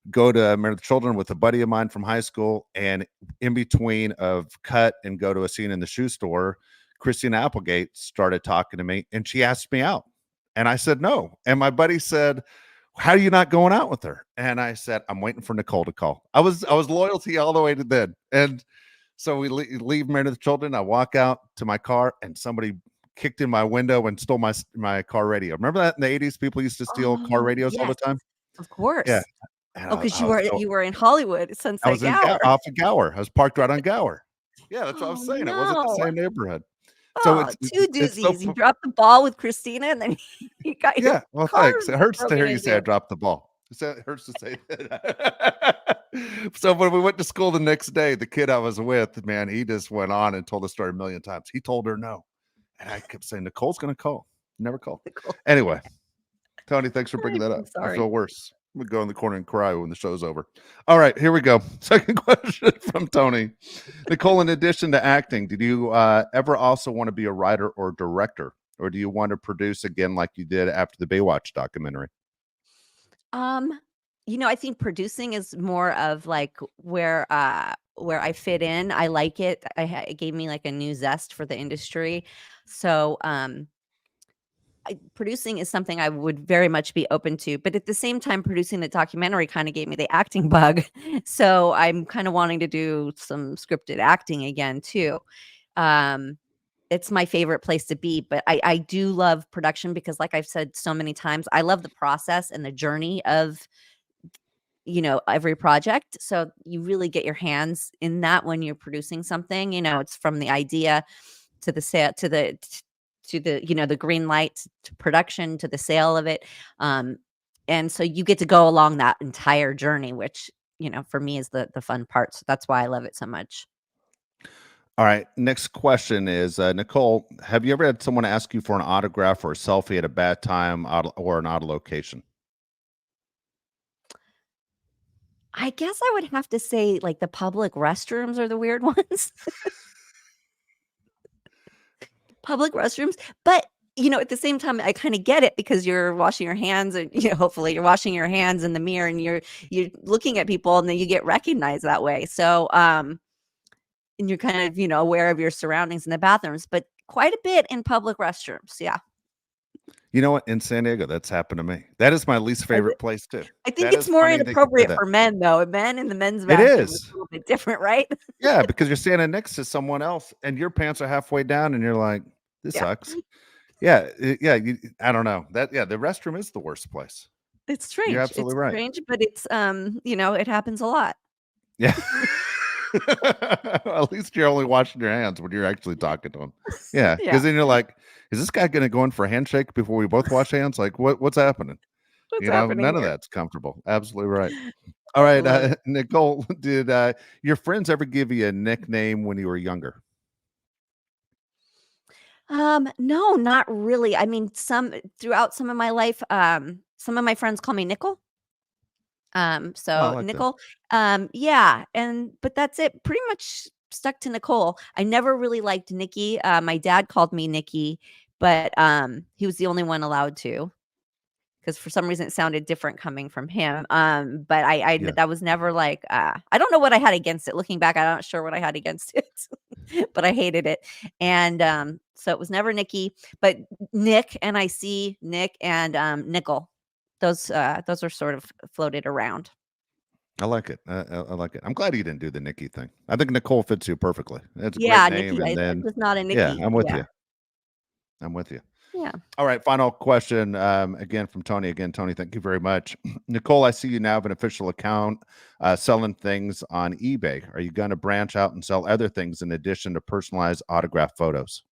go to Married with Children with a buddy of mine from high school, and in between of cut and go to a scene in the shoe store, Christina Applegate started talking to me, and she asked me out, and I said no. And my buddy said, "How are you not going out with her?" And I said, "I'm waiting for Nicole to call." I was loyal to you all the way to then. And so we leave Married with Children. I walk out to my car, and somebody kicked in my window and stole my car radio. Remember that in the 80s? People used to steal car Oh, radios all the yes, time. of Yeah. course. And Oh, because I was so you were in Hollywood, I Sunset was in Gower. Off of Gower. I was parked right on Gower. Yeah, that's what I was Oh, saying. It wasn't the no. same neighborhood. So Oh, two it's so doozies. You dropped the ball with Christina, and then you got your yeah. Well, car thanks. It hurts to broken hear you say I into. dropped the ball. It hurts to say that. So when we went to school the next day, the kid I was with, man, he just went on and told the story a million times. He told her no, and I kept saying Nicole's going to call. Never called. Anyway, Tony, thanks for bringing that up. I'm I sorry. feel worse. I'm gonna go in the corner and cry when the show's over. All right, here we go. Second question from Tony. Nicole, in addition to acting, did you ever also want to be a writer or director, or do you want to produce again like you did after the Baywatch documentary? I think producing is more of like where I fit in. I like it. It gave me like a new zest for the industry. So, producing is something I would very much be open to, but at the same time, producing the documentary kind of gave me the acting bug. So I'm kind of wanting to do some scripted acting again too. Um, it's my favorite place to be, but I do love production because, like I've said so many times, I love the process and the journey of every project. So you really get your hands in that when you're producing something. It's from the idea to the sale to the green light to production to the sale of it. And so you get to go along that entire journey, which for me is the fun part. So that's why I love it so much. All right. Next question is Nicole, have you ever had someone ask you for an autograph or a selfie at a bad time or an out of location? I guess I would have to say like the public restrooms are the weird ones. Public restrooms, but at the same time, I kind of get it because you're washing your hands and hopefully you're washing your hands in the mirror and you're looking at people and then you get recognized that way. So and you're kind of aware of your surroundings in the bathrooms, but quite a bit in public restrooms. Yeah. You know what? In San Diego, that's happened to me. That is my least favorite place too. I think That it's is more funny that you say inappropriate that. for men though. Men in the men's It bathroom is is. a little bit different, right? Yeah, because you're standing next to someone else and your pants are halfway down and you're like, this Yeah. sucks. Yeah, yeah. I don't know that. Yeah, the restroom is the worst place. It's You're strange. It's absolutely right. strange, but it's it happens a lot. Yeah. At least you're only washing your hands when you're actually talking to them. Yeah, Yeah. because then you're like, is this guy going to go in for a handshake before we both wash hands? Like, what's happening? What's happening None of here? that's comfortable. Absolutely right. All right, Love it. Nicole, did your friends ever give you a nickname when you were younger? No, not really. I mean, throughout some of my life, some of my friends call me Nicole. Oh, I So like that. Nicole, yeah, but that's it. Pretty much stuck to Nicole. I never really liked Nikki. My dad called me Nikki, but he was the only one allowed to because for some reason it sounded different coming from him. But Yeah. that was never like I don't know what I had against it. Looking back, I'm not sure what I had against it, but I hated it. And so it was never Nikki, but Nick, and I see Nick and Nickel. Those are sort of floated around. I like it. I like it. I'm glad you didn't do the Nikki thing. I think Nicole fits you perfectly. It's a great Yeah, name. Nikki. And I'm then, just not a yeah, Nikki. I'm with Yeah, you. I'm with you. yeah. All right, final question. Again from Tony. Again, Tony, thank you very much. Nicole, I see you now have an official account selling things on eBay. Are you going to branch out and sell other things in addition to personalized autograph photos?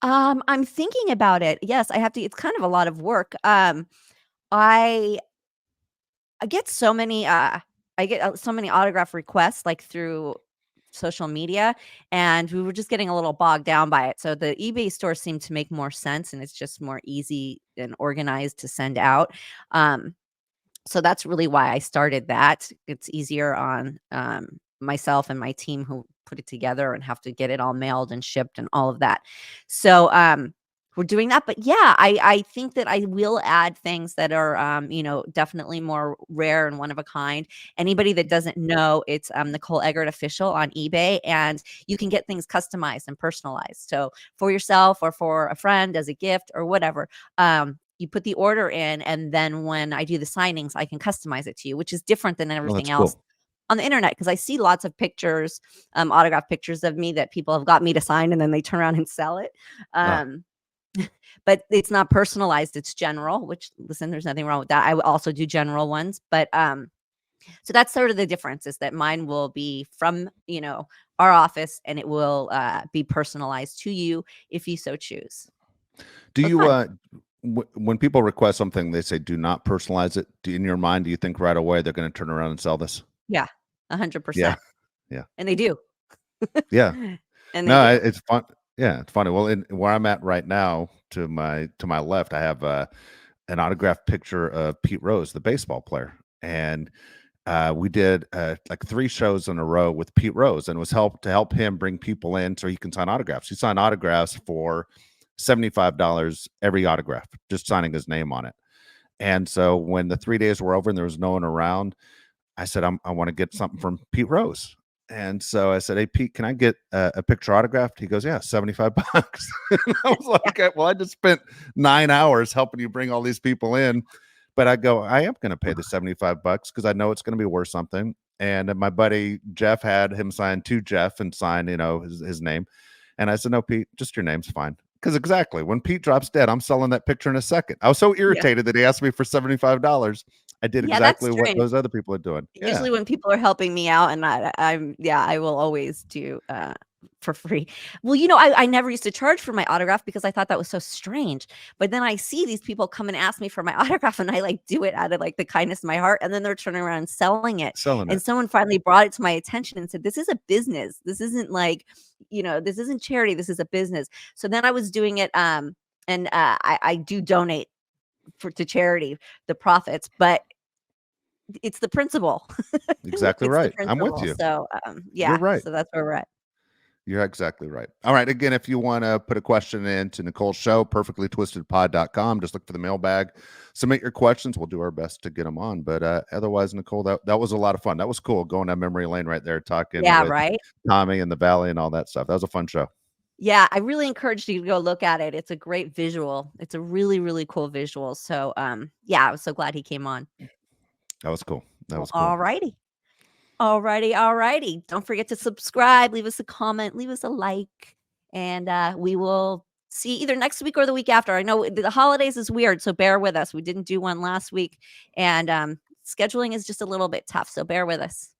I'm thinking about it. Yes, I have to. It's kind of a lot of work. I I get so many so many autograph requests like through social media, and we were just getting a little bogged down by it. So the eBay store seemed to make more sense and it's just more easy and organized to send out. Um so that's really why I started that. It's easier on myself and my team who put it together and have to get it all mailed and shipped and all of that. So we're doing that. But yeah, I think that I will add things that are, definitely more rare and one of a kind. Anybody that doesn't know, it's Nicole Eggert Official on eBay, and you can get things customized and personalized. So for yourself or for a friend as a gift or whatever, you put the order in, and then when I do the signings, I can customize it to you, which is different than Oh, everything that's else cool. on the internet, because I see lots of pictures, autograph pictures of me that people have got me to sign, and then they turn around and sell it. Ah, Um, but it's not personalized, it's general, which, listen, there's nothing wrong with that. I also do general ones, but so that's sort of the difference, is that mine will be from, our office, and it will be personalized to you if you so choose. do So it's you fun. when people request something, they say do not personalize it. In your mind, do you think right away they're going to turn around and sell this? Yeah, Yeah, 100%. yeah, And they do. yeah. And they No, do. it's fun. Yeah, it's funny. Well, in where I'm at right now, to my left, I have an autographed picture of Pete Rose, the baseball player, and we did like 3 shows in a row with Pete Rose, and it was to help him bring people in so he can sign autographs. He signed autographs for $75 every autograph, just signing his name on it. And so when the 3 days were over and there was no one around, I said, I want to get something from Pete Rose. And so I said, hey, Pete, can I get a picture autographed? He goes, yeah, 75 bucks. And I was like, Yeah. okay, well, I just spent 9 hours helping you bring all these people in. But I go, I am going to pay the 75 bucks because I know it's going to be worth something. And my buddy Jeff had him sign to Jeff and sign, his name. And I said, no, Pete, just your name's fine. Because exactly when Pete drops dead, I'm selling that picture in a second. I was so Yeah. irritated that he asked me for $75. I did Yeah, that's exactly what strange. those other people are doing. Yeah. Usually when people are helping me out, and I will always do for free. Well, I never used to charge for my autograph because I thought that was so strange. But then I see these people come and ask me for my autograph, and I like do it out of like the kindness of my heart, and then they're turning around and selling it. Selling And it. someone finally brought it to my attention and said, "This is a business. This isn't like, this isn't charity. This is a business." So then I was doing it, and I do donate to charity, the profits, but it's the principle. Exactly It's the right. I'm with principle. you. So, You're yeah, right. so that's where we're at. You're exactly right. All right. Again, if you want to put a question in to Nicole's show, perfectlytwistedpod.com, just look for the mailbag, submit your questions. We'll do our best to get them on. But otherwise, Nicole, that was a lot of fun. That was cool going down memory lane right there, talking Yeah, with right? Tommy and the Valley and all that stuff. That was a fun show. Yeah, I really encourage you to go look at it. It's a great visual. It's a really, really cool visual. So, yeah, I was so glad he came on. That was cool. That Well, was cool. alrighty. Alrighty. Don't forget to subscribe, leave us a comment, leave us a like, and we will see either next week or the week after. I know the holidays is weird, so bear with us. We didn't do one last week, and scheduling is just a little bit tough, so bear with us.